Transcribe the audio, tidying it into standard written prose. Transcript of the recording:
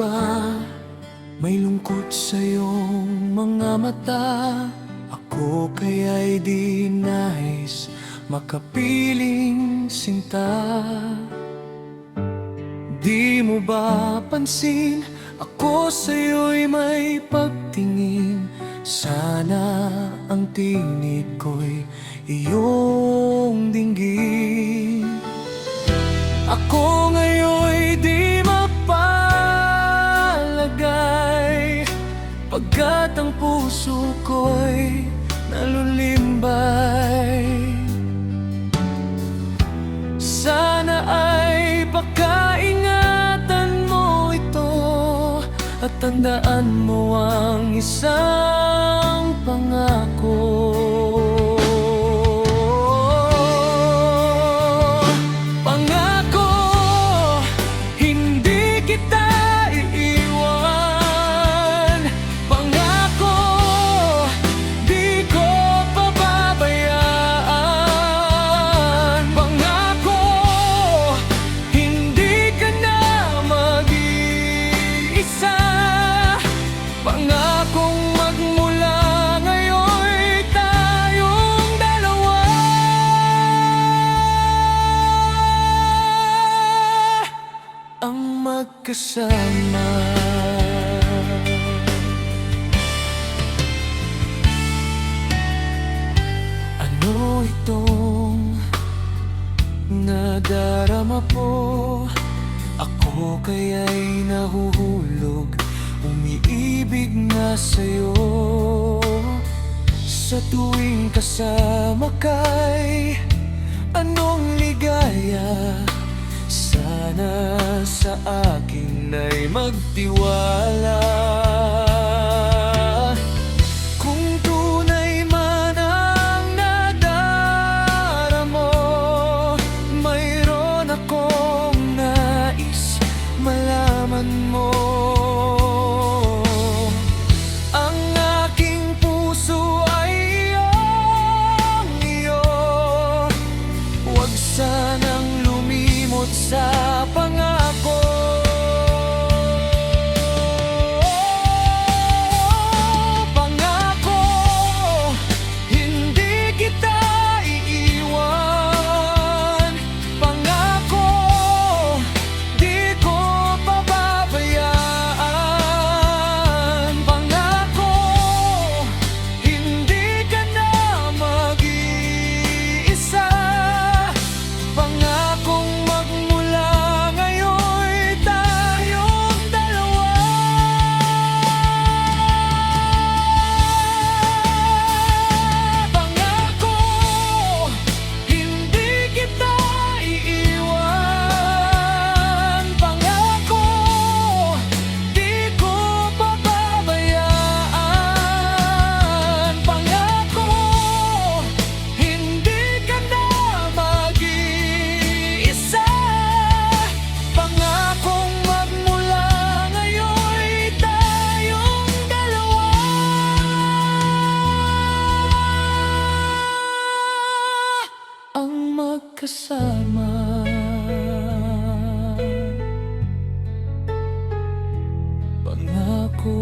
ba may lungkot sa iyong mga mata? Ako kaya'y di nais makapiling sinta. Di mo ba pansin, ako sa'yo'y may pagtingin. Sana ang tinig ko'y iyong dinggin. Ako ngayon'y di mapalagay, pagkat ang puso ko'y nalulimbay. Sana ay pakaingatan mo ito at tandaan mo ang isang pangako. Pangako, hindi kita iiwan. Pangako, di ko pababayaan. Pangako, hindi ka na mag-iisa. Pangakong magmula ngayon'y tayong dalawa ang magkasama. Ano itong nadarama po? Ako kaya'y nahuhulog, umiibig na sa'yo. Sa tuwing kasama ka'y anong ligaya. Sana sa akin ay magtiwala. Kung tunay man ang nadaramo, mayroon akong nais malaman mo. Ang aking puso ay iyong-iyo. Huwag sanang lumimot sa pangako. Pangako, hindi kita iiwan. Pangako, di ko pababayaan. Pangako, hindi ka na mag-iisa. Pangakong magmula ngayon'y tayong dalawa Pangako, hindi kita iiwan. Pangako, di ko pababayaan. Pangako, hindi ka na mag-iisa. Pangakong magmula ngayon'y tayong dalawa ang magkasama. Pangako,